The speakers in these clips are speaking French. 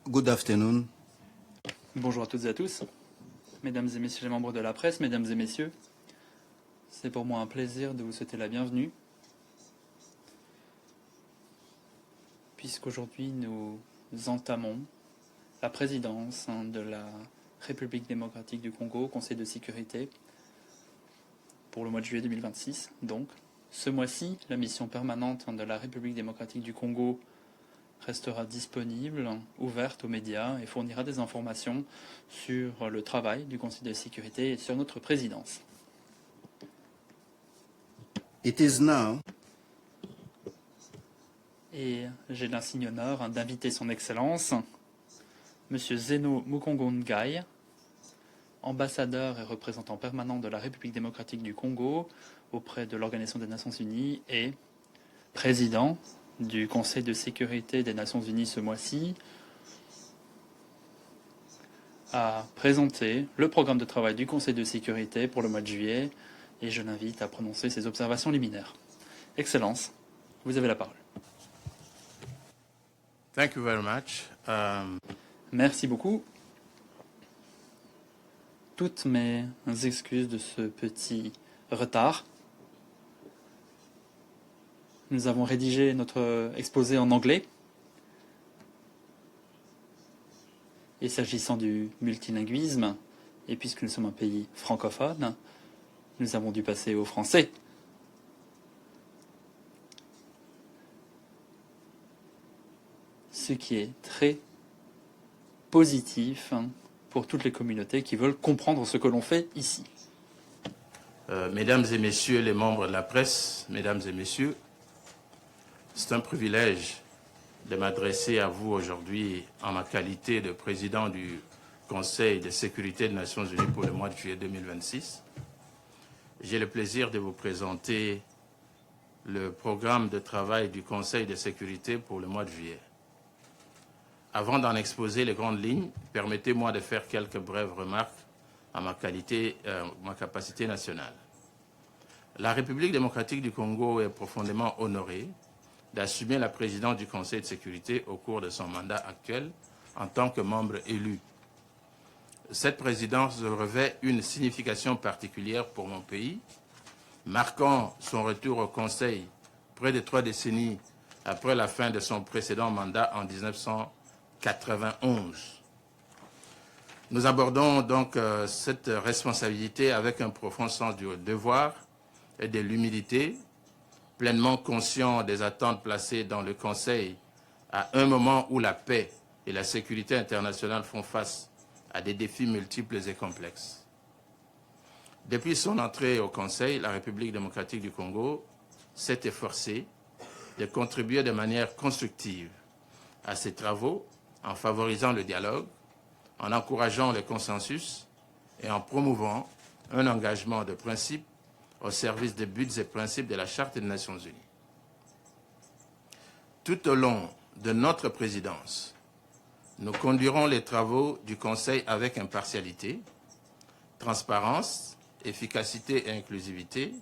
Good afternoon. Bonjour à toutes et à tous, mesdames et messieurs les membres de la presse, mesdames et messieurs. C'est pour moi un plaisir de vous souhaiter la bienvenue, puisqu'aujourd'hui nous entamons la présidence de la République démocratique du Congo, Conseil de sécurité, pour le mois de juillet 2026. Donc, ce mois-ci, la mission permanente de la République démocratique du Congo restera disponible, ouverte aux médias et fournira des informations sur le travail du Conseil de sécurité et sur notre présidence. It is now Et j'ai l'insigne honneur d'inviter son Excellence, M. Zeno Mukongo Ngai, ambassadeur et représentant permanent de la République démocratique du Congo auprès de l'Organisation des Nations Unies et président du Conseil de sécurité des Nations Unies ce mois-ci, à présenter le programme de travail du Conseil de sécurité pour le mois de juillet et je l'invite à prononcer ses observations liminaires. Excellence, vous avez la parole. Thank you very much. Merci beaucoup. Toutes mes excuses de ce petit retard. Nous avons rédigé notre exposé en anglais. Et s'agissant du multilinguisme, et puisque nous sommes un pays francophone, nous avons dû passer au français. Ce qui est très positif pour toutes les communautés qui veulent comprendre ce que l'on fait ici. Mesdames et messieurs les membres de la presse, mesdames et messieurs, c'est un privilège de m'adresser à vous aujourd'hui en ma qualité de président du Conseil de sécurité des Nations Unies pour le mois de juillet 2026. J'ai le plaisir de vous présenter le programme de travail du Conseil de sécurité pour le mois de juillet. Avant d'en exposer les grandes lignes, permettez-moi de faire quelques brèves remarques à ma capacité nationale. La République démocratique du Congo est profondément honorée d'assumer la présidence du Conseil de sécurité au cours de son mandat actuel en tant que membre élu. Cette présidence revêt une signification particulière pour mon pays, marquant son retour au Conseil près de 3 décennies après la fin de son précédent mandat en 1991. Nous abordons donc cette responsabilité avec un profond sens du devoir et de l'humilité, pleinement conscient des attentes placées dans le Conseil à un moment où la paix et la sécurité internationale font face à des défis multiples et complexes. Depuis son entrée au Conseil, la République démocratique du Congo s'est efforcée de contribuer de manière constructive à ces travaux en favorisant le dialogue, en encourageant le consensus et en promouvant un engagement de principe au service des buts et principes de la Charte des Nations Unies. Tout au long de notre présidence, nous conduirons les travaux du Conseil avec impartialité, transparence, efficacité et inclusivité,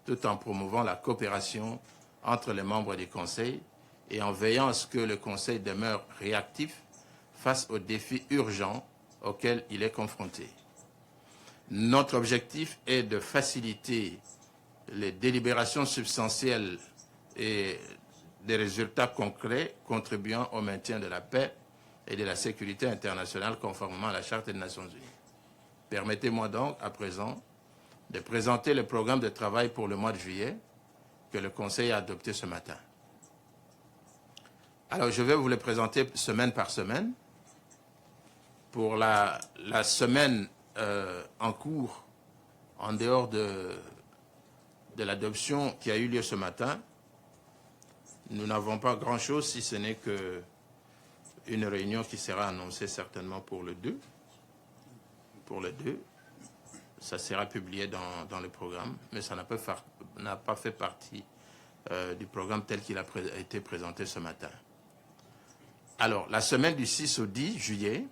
tout en promouvant la coopération entre les membres du Conseil et en veillant à ce que le Conseil demeure réactif face aux défis urgents auxquels il est confronté. Notre objectif est de faciliter les délibérations substantielles et des résultats concrets contribuant au maintien de la paix et de la sécurité internationale conformément à la Charte des Nations Unies. Permettez-moi donc à présent de présenter le programme de travail pour le mois de juillet que le Conseil a adopté ce matin. Alors je vais vous le présenter semaine par semaine. Pour la semaine en cours, en dehors de l'adoption qui a eu lieu ce matin, nous n'avons pas grand-chose si ce n'est qu'une réunion qui sera annoncée certainement pour le 2. Pour le 2, ça sera publié dans le programme, mais ça n'a pas fait partie du programme tel qu'il a été présenté ce matin. Alors, la semaine du 6 au 10 juillet,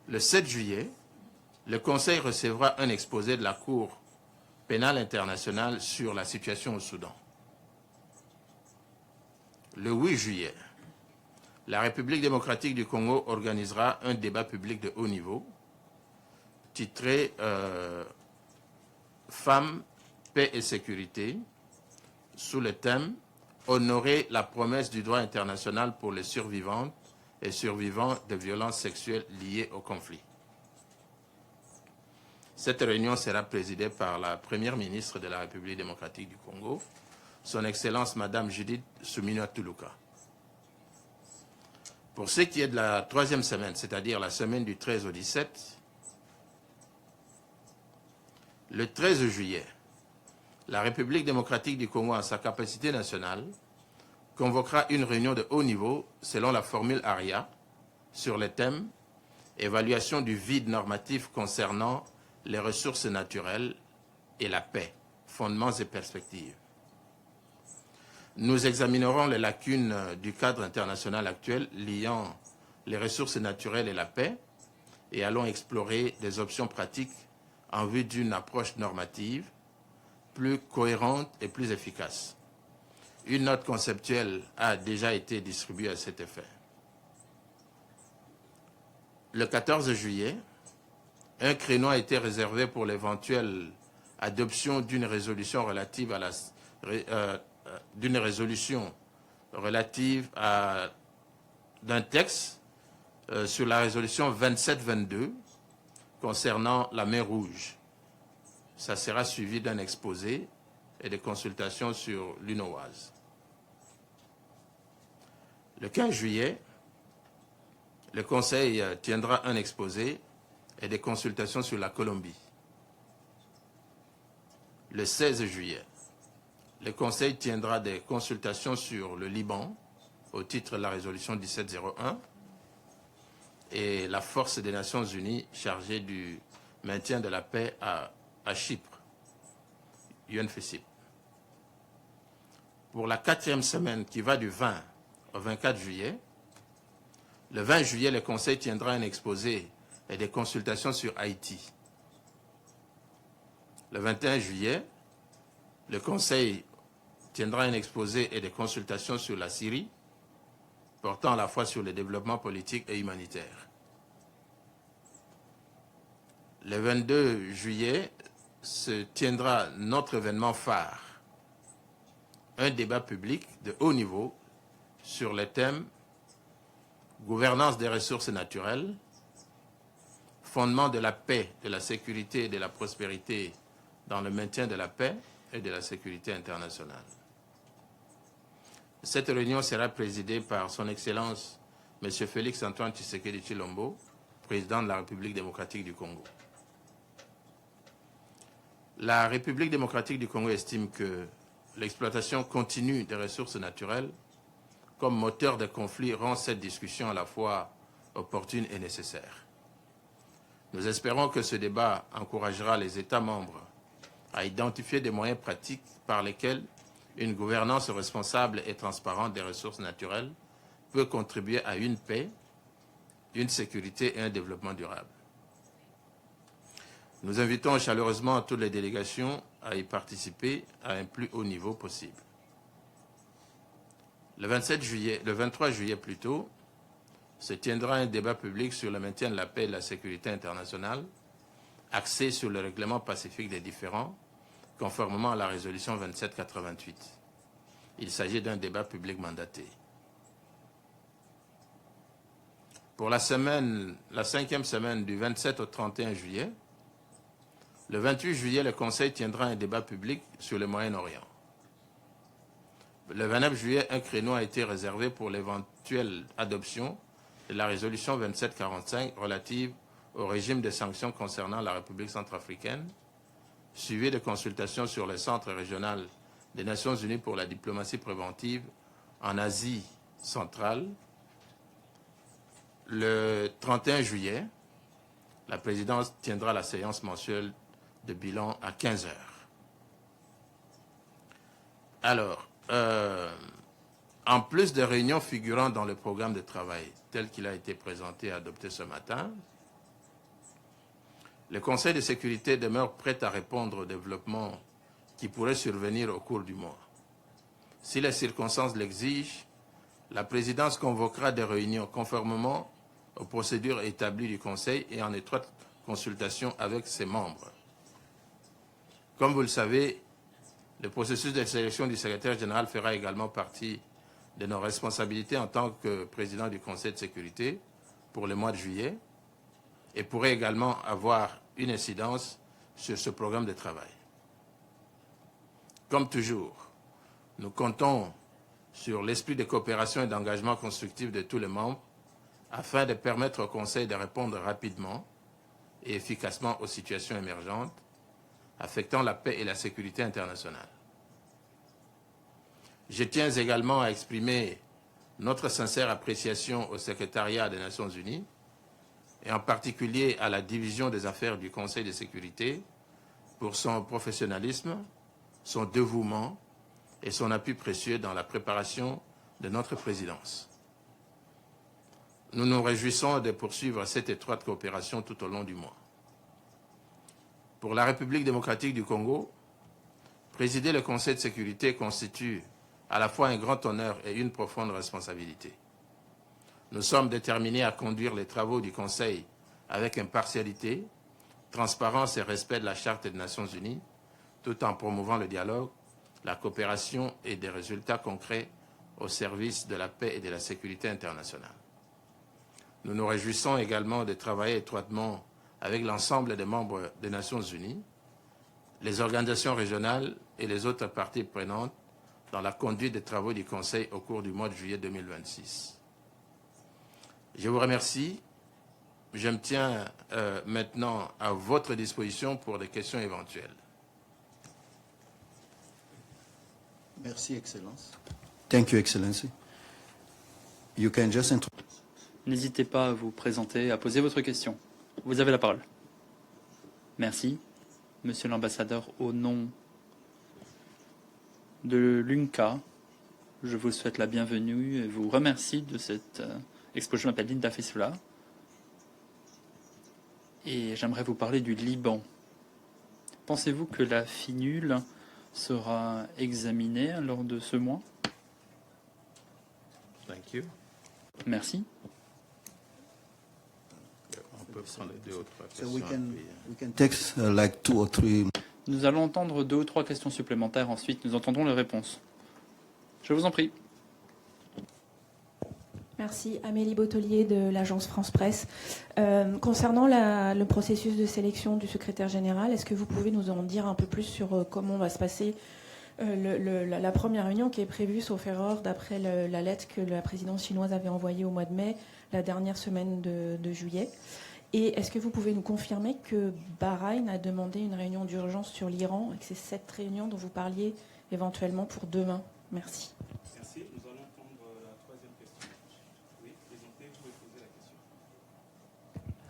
le 7 juillet, le Conseil recevra un exposé de la Cour pénale internationale sur la situation au Soudan. Le 8 juillet, la République démocratique du Congo organisera un débat public de haut niveau titré Femmes, paix et sécurité, sous le thème « Honorer la promesse du droit international pour les survivantes et survivants de violences sexuelles liées au conflit ». Cette réunion sera présidée par la Première ministre de la République démocratique du Congo, Son Excellence Madame Judith Suminwa Tuluka. Pour ce qui est de la troisième semaine, c'est-à-dire la semaine du 13 au 17, le 13 juillet, la République démocratique du Congo, en sa capacité nationale, convoquera une réunion de haut niveau selon la formule ARIA sur le thème « Évaluation du vide normatif concernant les ressources naturelles et la paix, fondements et perspectives ». Nous examinerons les lacunes du cadre international actuel liant les ressources naturelles et la paix et allons explorer des options pratiques en vue d'une approche normative plus cohérente et plus efficace. Une note conceptuelle a déjà été distribuée à cet effet. Le 14 juillet, un créneau a été réservé pour l'éventuelle adoption d'une résolution relative d'un texte sur la résolution 2722 concernant la mer Rouge. Ça sera suivi d'un exposé et de consultations sur l'UNOWAS. Le 15 juillet, le Conseil tiendra un exposé et des consultations sur la Colombie. Le 16 juillet, le Conseil tiendra des consultations sur le Liban au titre de la résolution 1701 et la force des Nations Unies chargée du maintien de la paix à Chypre, UNFICYP. Pour la 4e semaine qui va du 20 au 24 juillet, le 20 juillet, le Conseil tiendra un exposé et des consultations sur Haïti. Le 21 juillet, le Conseil tiendra un exposé et des consultations sur la Syrie, portant à la fois sur le développement politique et humanitaire. Le 22 juillet se tiendra notre événement phare, un débat public de haut niveau sur le thème gouvernance des ressources naturelles, fondement de la paix, de la sécurité et de la prospérité dans le maintien de la paix et de la sécurité internationale. Cette réunion sera présidée par Son Excellence M. Félix Antoine Tshisekedi Tshilombo, président de la République démocratique du Congo. La République démocratique du Congo estime que l'exploitation continue des ressources naturelles comme moteur de conflit rend cette discussion à la fois opportune et nécessaire. Nous espérons que ce débat encouragera les États membres à identifier des moyens pratiques par lesquels une gouvernance responsable et transparente des ressources naturelles peut contribuer à une paix, une sécurité et un développement durable. Nous invitons chaleureusement toutes les délégations à y participer à un plus haut niveau possible. Le 23 juillet plutôt, se tiendra un débat public sur le maintien de la paix et de la sécurité internationale, axé sur le règlement pacifique des différends, conformément à la résolution 2788. Il s'agit d'un débat public mandaté. Pour la 5e semaine du 27 au 31 juillet, le 28 juillet, le Conseil tiendra un débat public sur le Moyen-Orient. Le 29 juillet, un créneau a été réservé pour l'éventuelle adoption de la résolution 2745 relative au régime de sanctions concernant la République centrafricaine, suivi de consultations sur le Centre régional des Nations Unies pour la diplomatie préventive en Asie centrale. Le 31 juillet, la présidence tiendra la séance mensuelle de bilan à 15 heures. Alors, en plus de réunions figurant dans le programme de travail tel qu'il a été présenté et adopté ce matin, le Conseil de sécurité demeure prêt à répondre aux développements qui pourraient survenir au cours du mois. Si les circonstances l'exigent, la présidence convoquera des réunions conformément aux procédures établies du Conseil et en étroite consultation avec ses membres. Comme vous le savez, le processus de sélection du secrétaire général fera également partie de nos responsabilités en tant que président du Conseil de sécurité pour le mois de juillet et pourrait également avoir une incidence sur ce programme de travail. Comme toujours, nous comptons sur l'esprit de coopération et d'engagement constructif de tous les membres afin de permettre au Conseil de répondre rapidement et efficacement aux situations émergentes affectant la paix et la sécurité internationale. Je tiens également à exprimer notre sincère appréciation au secrétariat des Nations Unies et en particulier à la division des affaires du Conseil de sécurité pour son professionnalisme, son dévouement et son appui précieux dans la préparation de notre présidence. Nous nous réjouissons de poursuivre cette étroite coopération tout au long du mois. Pour la République démocratique du Congo, présider le Conseil de sécurité constitue à la fois un grand honneur et une profonde responsabilité. Nous sommes déterminés à conduire les travaux du Conseil avec impartialité, transparence et respect de la Charte des Nations Unies, tout en promouvant le dialogue, la coopération et des résultats concrets au service de la paix et de la sécurité internationale. Nous nous réjouissons également de travailler étroitement avec l'ensemble des membres des Nations Unies, les organisations régionales et les autres parties prenantes dans la conduite des travaux du Conseil au cours du mois de juillet 2026. Je vous remercie. Je me tiens maintenant à votre disposition pour des questions éventuelles. Merci, Excellence. Thank you, Excellency. You can just N'hésitez pas à vous présenter, à poser votre question. Vous avez la parole. Merci. Monsieur l'ambassadeur, au nom de l'UNCA, je vous souhaite la bienvenue et vous remercie de cette expo. Je m'appelle Linda Fessula et j'aimerais vous parler du Liban. Pensez-vous que la finule sera examinée lors de ce mois? Thank you. Merci. On peut prendre deux ou trois So questions. we can take like 2 or 3. Nous allons entendre 2 ou 3 questions supplémentaires. Ensuite, nous entendrons les réponses. Je vous en prie. Merci. Amélie Bottelier de l'agence France Presse. Concernant le processus de sélection du secrétaire général, est-ce que vous pouvez nous en dire un peu plus sur comment va se passer la première réunion qui est prévue, sauf erreur, d'après la lettre que la présidence chinoise avait envoyée au mois de mai, la dernière semaine de juillet? Et est-ce que vous pouvez nous confirmer que Bahreïn a demandé une réunion d'urgence sur l'Iran et que c'est cette réunion dont vous parliez éventuellement pour demain? Merci. Merci. Nous allons prendre la troisième question. Oui, présentez-vous et posez la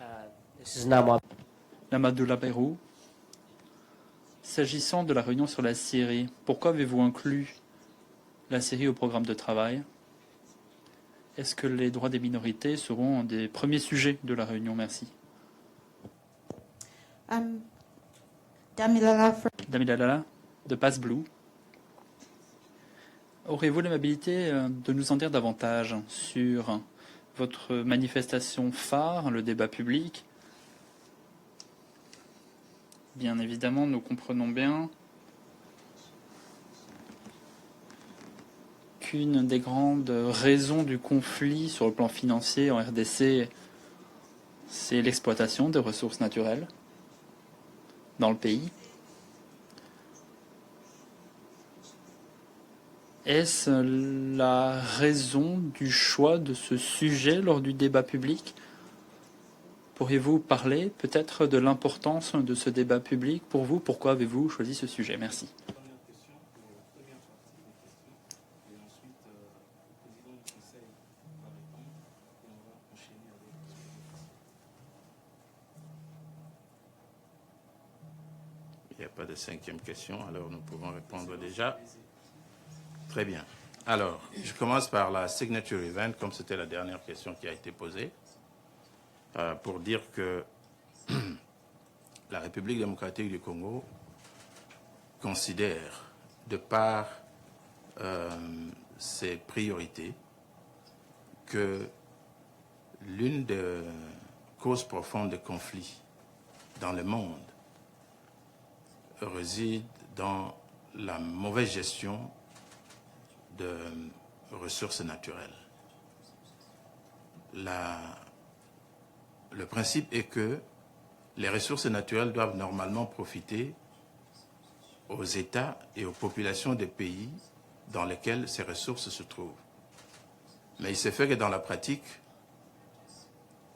question. This is Namwa. Namadoula Bayrou. S'agissant de la réunion sur la Syrie, pourquoi avez-vous inclus la Syrie au programme de travail? Est-ce que les droits des minorités seront un des premiers sujets de la réunion? Merci. Damilala de Passe Blue. Aurez-vous l'amabilité de nous en dire davantage sur votre manifestation phare, le débat public? Bien évidemment, nous comprenons bien qu'une des grandes raisons du conflit sur le plan financier en RDC, c'est l'exploitation des ressources naturelles dans le pays. Est-ce la raison du choix de ce sujet lors du débat public? Pourriez-vous parler peut-être de l'importance de ce débat public pour vous? Pourquoi avez-vous choisi ce sujet? Merci. Il n'y a pas de cinquième question, alors nous pouvons répondre déjà. Très bien. Alors, je commence par la signature event, comme c'était la dernière question qui a été posée, pour dire que la République démocratique du Congo considère, de par ses priorités, que l'une des causes profondes de conflits dans le monde réside dans la mauvaise gestion de ressources naturelles. Le principe est que les ressources naturelles doivent normalement profiter aux États et aux populations des pays dans lesquels ces ressources se trouvent. Mais il s'est fait que dans la pratique,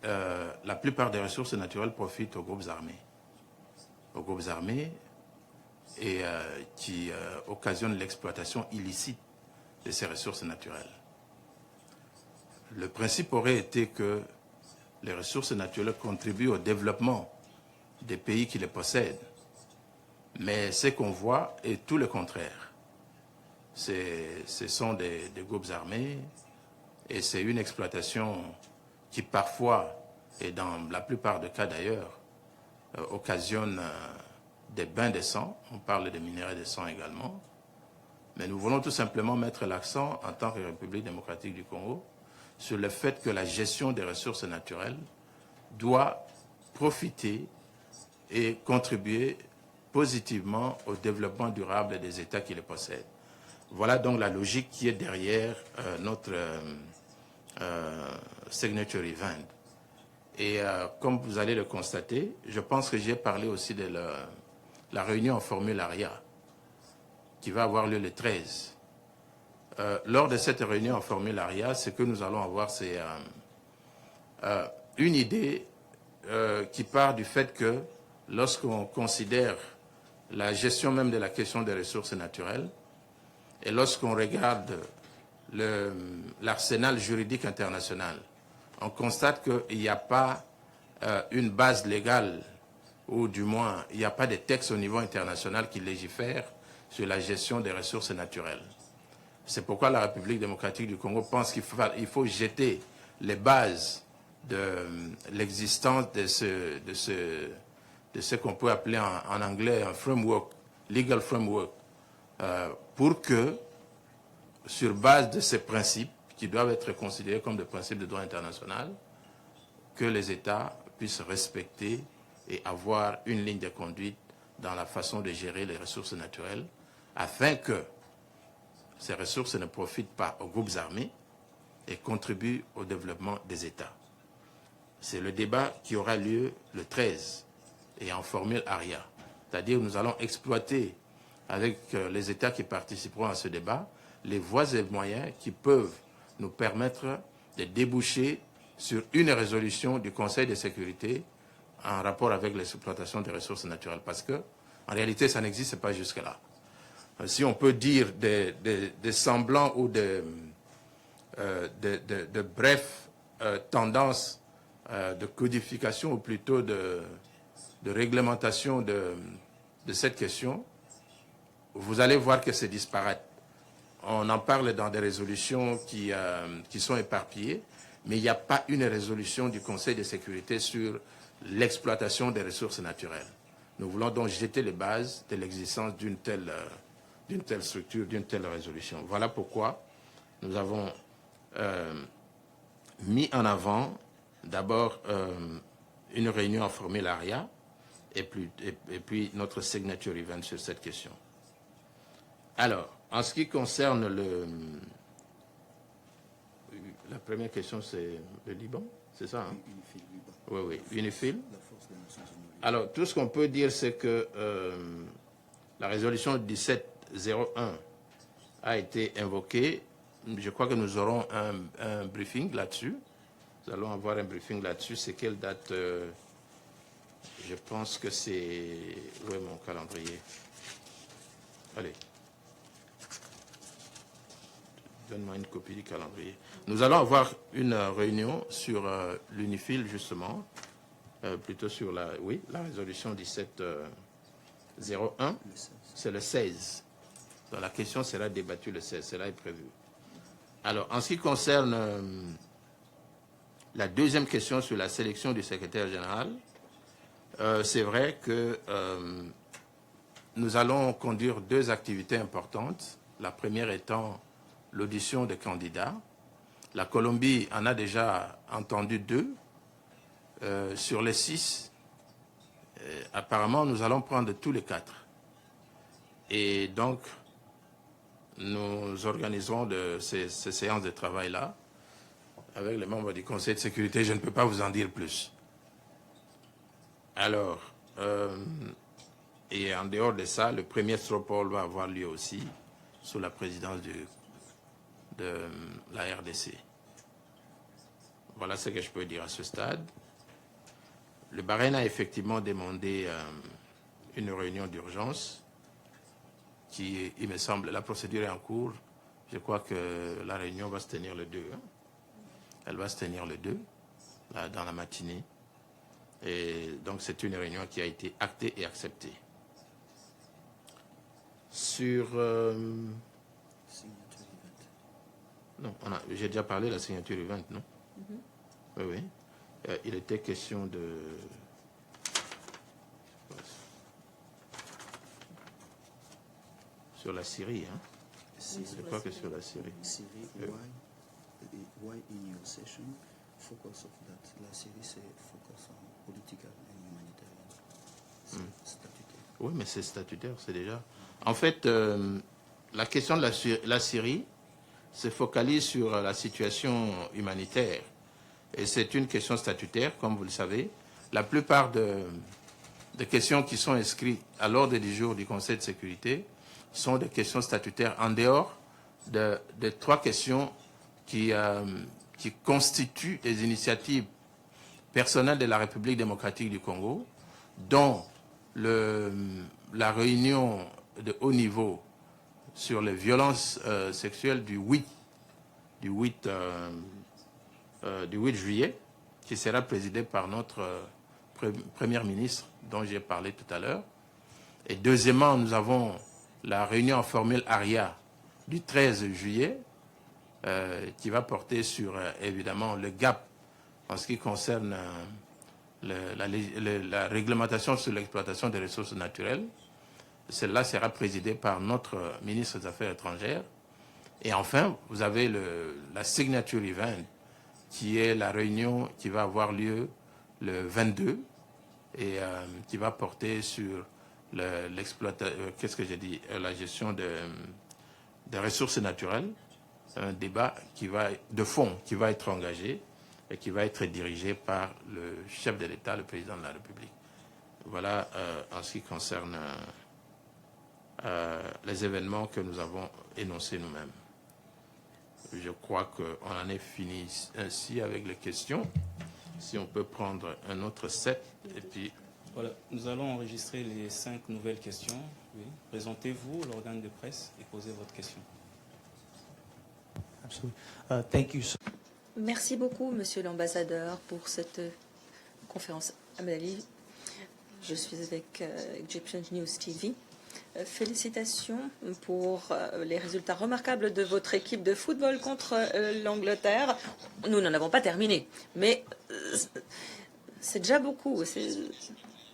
la plupart des ressources naturelles profitent aux groupes armés. Aux groupes armés et qui occasionnent l'exploitation illicite de ces ressources naturelles. Le principe aurait été que les ressources naturelles contribuent au développement des pays qui les possèdent. Mais ce qu'on voit est tout le contraire. Ce sont des groupes armés et c'est une exploitation qui parfois, et dans la plupart des cas d'ailleurs, occasionne des bains de sang. On parle de minerais de sang également. Mais nous voulons tout simplement mettre l'accent, en tant que République démocratique du Congo, sur le fait que la gestion des ressources naturelles doit profiter et contribuer positivement au développement durable des États qui les possèdent. Voilà donc la logique qui est derrière notre signature event. Et comme vous allez le constater, je pense que j'ai parlé aussi de la réunion en formule ARIA qui va avoir lieu le 13. Lors de cette réunion en formule ARIA, ce que nous allons avoir, c'est une idée qui part du fait que lorsqu'on considère la gestion même de la question des ressources naturelles et lorsqu'on regarde l'arsenal juridique international, on constate qu'il n'y a pas une base légale, ou du moins, il n'y a pas de texte au niveau international qui légifère sur la gestion des ressources naturelles. C'est pourquoi la République démocratique du Congo pense qu'il faut jeter les bases de l'existence de ce qu'on peut appeler en anglais un framework, legal framework, pour que, sur base de ces principes, qui doivent être considérés comme des principes de droit international, que les États puissent respecter et avoir une ligne de conduite dans la façon de gérer les ressources naturelles, afin que ces ressources ne profitent pas aux groupes armés et contribuent au développement des États. C'est le débat qui aura lieu le 13 et en formule ARIA. C'est-à-dire que nous allons exploiter avec les États qui participeront à ce débat les voies et moyens qui peuvent nous permettre de déboucher sur une résolution du Conseil de sécurité en rapport avec l'exploitation des ressources naturelles. Parce que, en réalité, ça n'existe pas jusque-là. Si on peut dire des semblants ou de brefs tendances de codification ou plutôt de réglementation de cette question, vous allez voir que c'est disparate. On en parle dans des résolutions qui sont éparpillées, mais il n'y a pas une résolution du Conseil de sécurité sur l'exploitation des ressources naturelles. Nous voulons donc jeter les bases de l'existence d'une telle structure, d'une telle résolution. Voilà pourquoi nous avons mis en avant d'abord une réunion en formule ARIA et puis notre signature event sur cette question. Alors, en ce qui concerne la première question, c'est le Liban, c'est ça, hein? Oui, UNIFIL. Alors, tout ce qu'on peut dire, c'est que la résolution 1701 a été invoquée. Je crois que nous aurons un briefing là-dessus. Nous allons avoir un briefing là-dessus. C'est quelle date? Je pense que c'est... Où est mon calendrier? Allez. Donne-moi une copie du calendrier. Nous allons avoir une réunion sur l'UNIFIL, justement, plutôt sur la résolution 1701. C'est le 16. Donc, la question sera débattue le 16. Cela est prévu. Alors, en ce qui concerne la deuxième question sur la sélection du secrétaire général, c'est vrai que nous allons conduire deux activités importantes. La première étant l'audition des candidats. La Colombie en a déjà entendu 2. Sur les 6, apparemment, nous allons prendre tous les 4. Et donc, nous organiserons ces séances de travail-là avec les membres du Conseil de sécurité. Je ne peux pas vous en dire plus. Alors, et en dehors de ça, le premier Stropole va avoir lieu aussi sous la présidence de la RDC. Voilà ce que je peux dire à ce stade. Le Bahreïn a effectivement demandé une réunion d'urgence qui, il me semble, la procédure est en cours. Je crois que la réunion va se tenir le 2. Elle va se tenir le 2, là, dans la matinée. Et donc, c'est une réunion qui a été actée et acceptée. Sur... non, j'ai déjà parlé de la signature event, non? Oui, oui. Il était question de... Sur la Syrie, hein? Je crois que sur la Syrie. Why in your session focus of that? La Syrie, c'est focus on political and humanitarian. Statutaire. Oui, mais c'est statutaire, c'est déjà... En fait, la question de la Syrie se focalise sur la situation humanitaire. Et c'est une question statutaire, comme vous le savez. La plupart des questions qui sont inscrites à l'ordre du jour du Conseil de sécurité sont des questions statutaires en dehors de 3 questions qui constituent des initiatives personnelles de la République démocratique du Congo, dont la réunion de haut niveau sur les violences sexuelles du 8 juillet, qui sera présidée par notre Premier ministre, dont j'ai parlé tout à l'heure. Et deuxièmement, nous avons la réunion en formule ARIA du 13 juillet, qui va porter sur, évidemment, le gap en ce qui concerne la réglementation sur l'exploitation des ressources naturelles. Celle-là sera présidée par notre ministre des Affaires étrangères. Et enfin, vous avez la signature event, qui est la réunion qui va avoir lieu le 22 et qui va porter sur la gestion des ressources naturelles, un débat de fond qui va être engagé et qui va être dirigé par le chef de l'État, le président de la République. Voilà en ce qui concerne les événements que nous avons énoncés nous-mêmes. Je crois qu'on en est fini ainsi avec les questions. Si on peut prendre un autre set et puis... Voilà, nous allons enregistrer les 5 nouvelles questions. Oui. Présentez-vous l'organe de presse et posez votre question. Thank you. Merci beaucoup, Monsieur l'ambassadeur, pour cette conférence. Ahmed Ali, je suis avec Egyptian News TV. Félicitations pour les résultats remarquables de votre équipe de football contre l'Angleterre. Nous n'en avons pas terminé, mais c'est déjà beaucoup.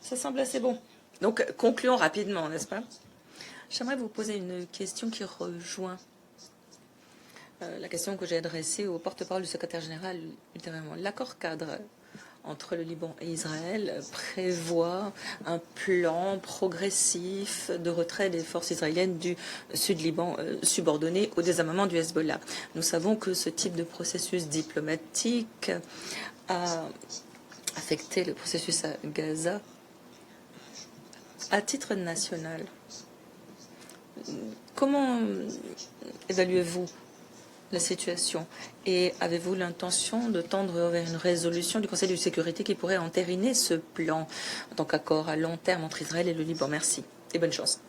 Ça semble assez bon. Donc, concluons rapidement, n'est-ce pas? J'aimerais vous poser une question qui rejoint la question que j'ai adressée au porte-parole du secrétaire général ultérieurement. L'accord cadre entre le Liban et Israël prévoit un plan progressif de retrait des forces israéliennes du Sud-Liban subordonné au désarmement du Hezbollah. Nous savons que ce type de processus diplomatique a affecté le processus à Gaza. À titre national, comment évaluez-vous la situation et avez-vous l'intention de tendre vers une résolution du Conseil de sécurité qui pourrait entériner ce plan en tant qu'accord à long terme entre Israël et le Liban? Merci et bonne chance.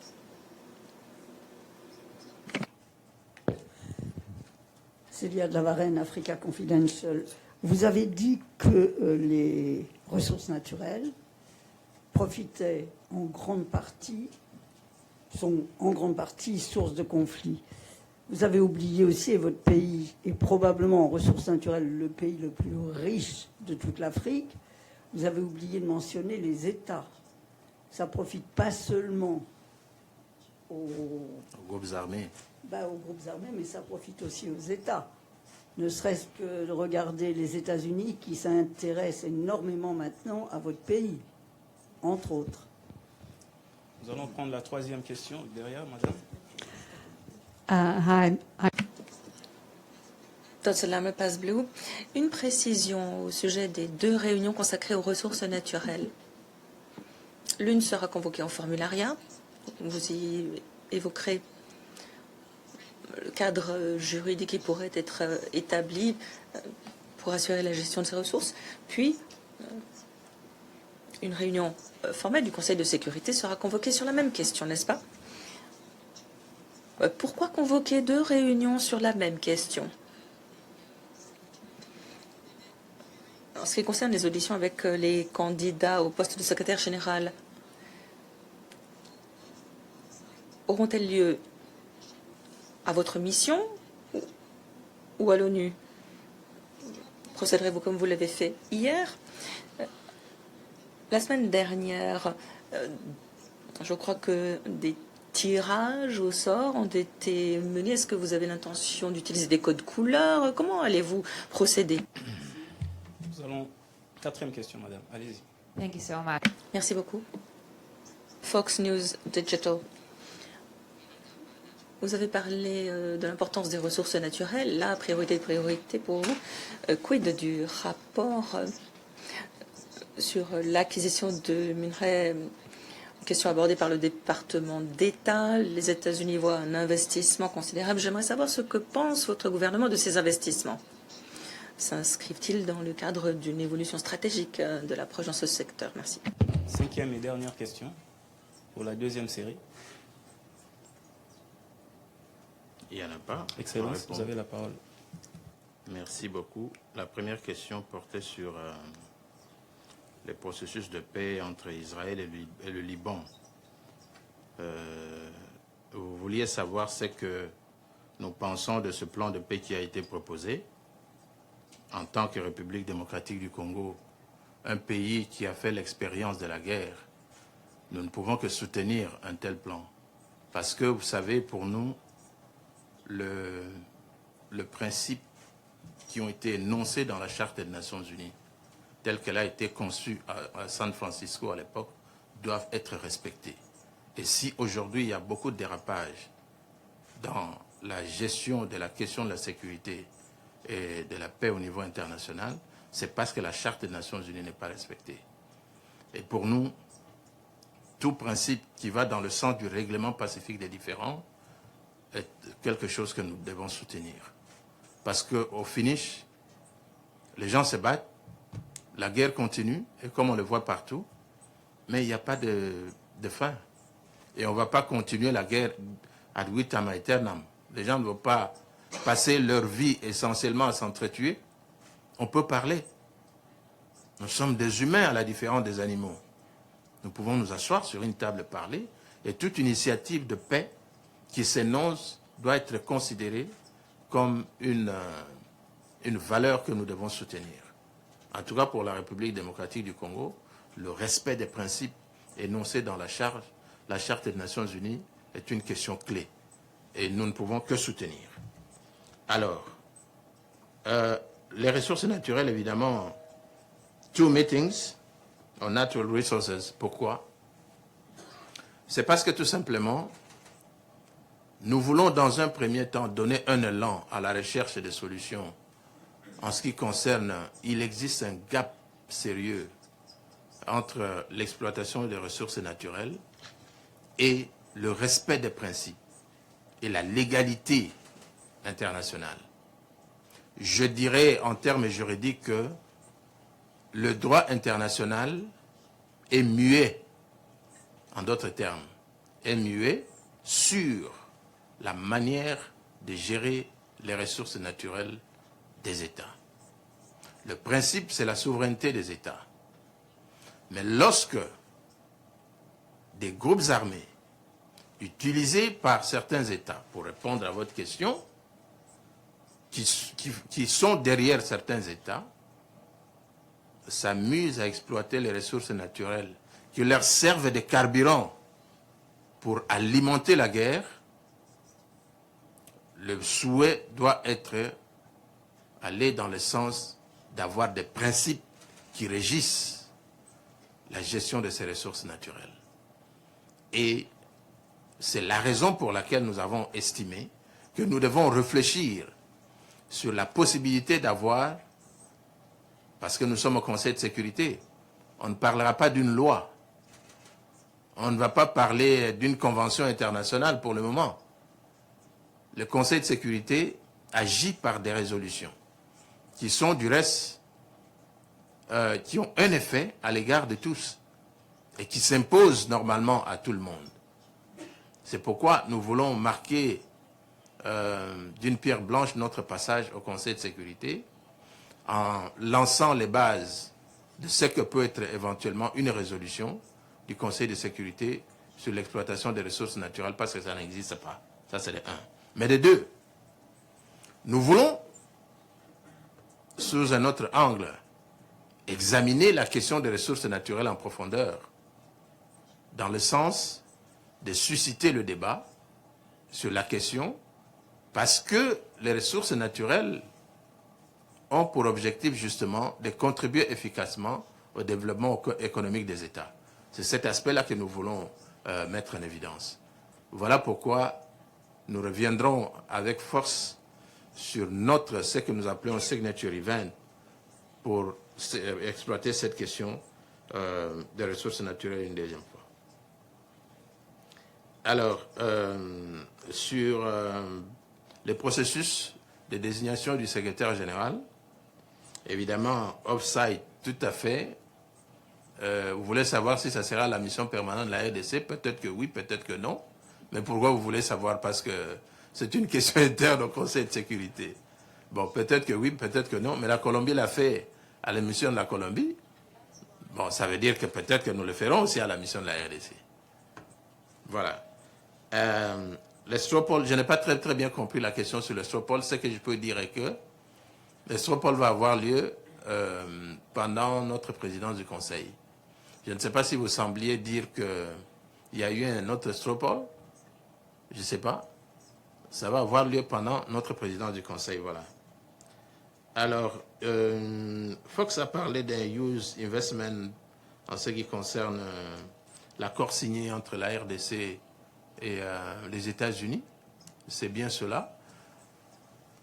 Célia de la Varenne, Africa Confidential. Vous avez dit que les ressources naturelles profitaient sont en grande partie source de conflits. Vous avez oublié aussi, et votre pays est probablement en ressources naturelles le pays le plus riche de toute l'Afrique, vous avez oublié de mentionner les États. Ça ne profite pas seulement aux groupes armés. Aux groupes armés, mais ça profite aussi aux États. ne serait-ce que de regarder les États-Unis qui s'intéressent énormément maintenant à votre pays, entre autres. Nous allons prendre la troisième question derrière, madame. Tottenham Pass Blue. Une précision au sujet des 2 réunions consacrées aux ressources naturelles. L'une sera convoquée en formulariat. Vous y évoquerez le cadre juridique qui pourrait être établi pour assurer la gestion de ces ressources. Puis, une réunion formelle du Conseil de sécurité sera convoquée sur la même question, n'est-ce pas? Pourquoi convoquer 2 réunions sur la même question? En ce qui concerne les auditions avec les candidats au poste de secrétaire général, auront-elles lieu à votre mission ou à l'ONU? Procéderez-vous comme vous l'avez fait hier? La semaine dernière, je crois que des tirages au sort ont été menés. Est-ce que vous avez l'intention d'utiliser des codes couleurs? Comment allez-vous procéder? Nous allons... 4e question, madame. Allez-y. Thank you so much. Merci beaucoup. Fox News Digital. Vous avez parlé de l'importance des ressources naturelles. Là, priorité pour vous. Quid du rapport sur l'acquisition de minerais, question abordée par le département d'État. Les États-Unis voient un investissement considérable. J'aimerais savoir ce que pense votre gouvernement de ces investissements. S'inscrivent-ils dans le cadre d'une évolution stratégique de l'approche dans ce secteur? Merci. 5e et dernière question pour la 2e série. Il n'y en a pas. Excellence, vous avez la parole. Merci beaucoup. La première question portait sur les processus de paix entre Israël et le Liban. Vous vouliez savoir ce que nous pensons de ce plan de paix qui a été proposé. En tant que République démocratique du Congo, un pays qui a fait l'expérience de la guerre, nous ne pouvons que soutenir un tel plan. Parce que, vous savez, pour nous, le principe qui ont été énoncés dans la Charte des Nations Unies, telle qu'elle a été conçue à San Francisco à l'époque, doivent être respectés. Et si aujourd'hui il y a beaucoup de dérapages dans la gestion de la question de la sécurité et de la paix au niveau international, c'est parce que la Charte des Nations Unies n'est pas respectée. Et pour nous, tout principe qui va dans le sens du règlement pacifique des différends est quelque chose que nous devons soutenir. Parce qu'au finish, les gens se battent, la guerre continue, et comme on le voit partout, mais il n'y a pas de fin. Et on ne va pas continuer la guerre ad vitam aeternam. Les gens ne vont pas passer leur vie essentiellement à s'entretuer. On peut parler. Nous sommes des humains à la différence des animaux. Nous pouvons nous asseoir sur une table et parler, et toute initiative de paix qui s'énonce doit être considérée comme une valeur que nous devons soutenir. En tout cas, pour la République démocratique du Congo, le respect des principes énoncés dans la Charte des Nations Unies est une question clé. Et nous ne pouvons que soutenir. Alors, les ressources naturelles, évidemment, 2 meetings on natural resources. Pourquoi? C'est parce que tout simplement, nous voulons dans un premier temps donner un élan à la recherche des solutions. En ce qui concerne, il existe un gap sérieux entre l'exploitation des ressources naturelles et le respect des principes et la légalité internationale. Je dirais en termes juridiques que le droit international est muet, en d'autres termes, est muet sur la manière de gérer les ressources naturelles des États. Le principe, c'est la souveraineté des États. Mais lorsque des groupes armés utilisés par certains États, pour répondre à votre question, qui sont derrière certains États, s'amusent à exploiter les ressources naturelles qui leur servent de carburant pour alimenter la guerre, le souhait doit être aller dans le sens d'avoir des principes qui régissent la gestion de ces ressources naturelles. Et c'est la raison pour laquelle nous avons estimé que nous devons réfléchir sur la possibilité d'avoir, parce que nous sommes au Conseil de sécurité, on ne parlera pas d'une loi, on ne va pas parler d'une convention internationale pour le moment. Le Conseil de sécurité agit par des résolutions qui sont du reste, qui ont un effet à l'égard de tous et qui s'imposent normalement à tout le monde. C'est pourquoi nous voulons marquer d'une pierre blanche notre passage au Conseil de sécurité en lançant les bases de ce que peut être éventuellement une résolution du Conseil de sécurité sur l'exploitation des ressources naturelles, parce que ça n'existe pas. Ça, c'est le 1. Mais de 2, nous voulons, sous un autre angle, examiner la question des ressources naturelles en profondeur, dans le sens de susciter le débat sur la question, parce que les ressources naturelles ont pour objectif justement de contribuer efficacement au développement économique des États. C'est cet aspect-là que nous voulons mettre en évidence. Voilà pourquoi nous reviendrons avec force sur ce que nous appelons signature event pour exploiter cette question des ressources naturelles une deuxième fois. Alors, sur le processus de désignation du secrétaire général, évidemment, off-site, tout à fait. Vous voulez savoir si ça sera la mission permanente de la RDC? Peut-être que oui, peut-être que non. Mais pourquoi vous voulez savoir? Parce que c'est une question interne au Conseil de sécurité. Bon, peut-être que oui, peut-être que non. Mais la Colombie l'a fait à la mission de la Colombie. Bon, ça veut dire que peut-être que nous le ferons aussi à la mission de la RDC. Voilà. L'Estropole, je n'ai pas très bien compris la question sur l'Estropole. Ce que je peux dire est que l'Estropole va avoir lieu pendant notre présidence du Conseil. Je ne sais pas si vous sembliez dire qu'il y a eu un autre Estropole. Je ne sais pas. Ça va avoir lieu pendant notre présidence du Conseil, voilà. Alors, Fox a parlé d'un Use Investment en ce qui concerne l'accord signé entre la RDC et les États-Unis. C'est bien cela.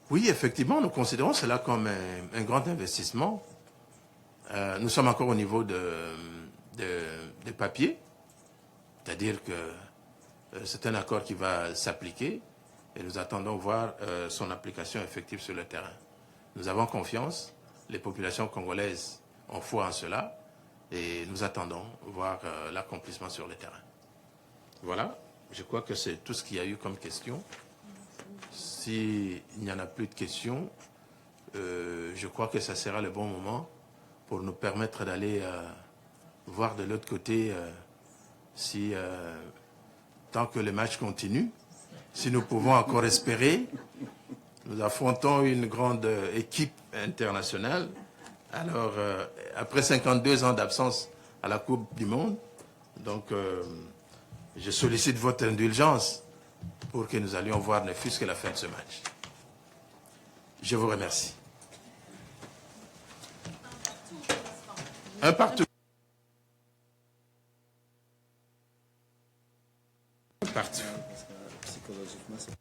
Oui, effectivement, nous considérons cela comme un grand investissement. Nous sommes encore au niveau des papiers, c'est-à-dire que c'est un accord qui va s'appliquer et nous attendons voir son application effective sur le terrain. Nous avons confiance, les populations congolaises ont foi en cela et nous attendons voir l'accomplissement sur le terrain. Voilà, je crois que c'est tout ce qu'il y a eu comme question. S'il n'y en a plus de questions, je crois que ça sera le bon moment pour nous permettre d'aller voir de l'autre côté si, tant que le match continue, si nous pouvons encore espérer. Nous affrontons une grande équipe internationale. Alors, après 52 ans d'absence à la Coupe du Monde, donc je sollicite votre indulgence pour que nous allions voir ne fût-ce que la fin de ce match. Je vous remercie. Un partout. Un partout. Psychologiquement, c'est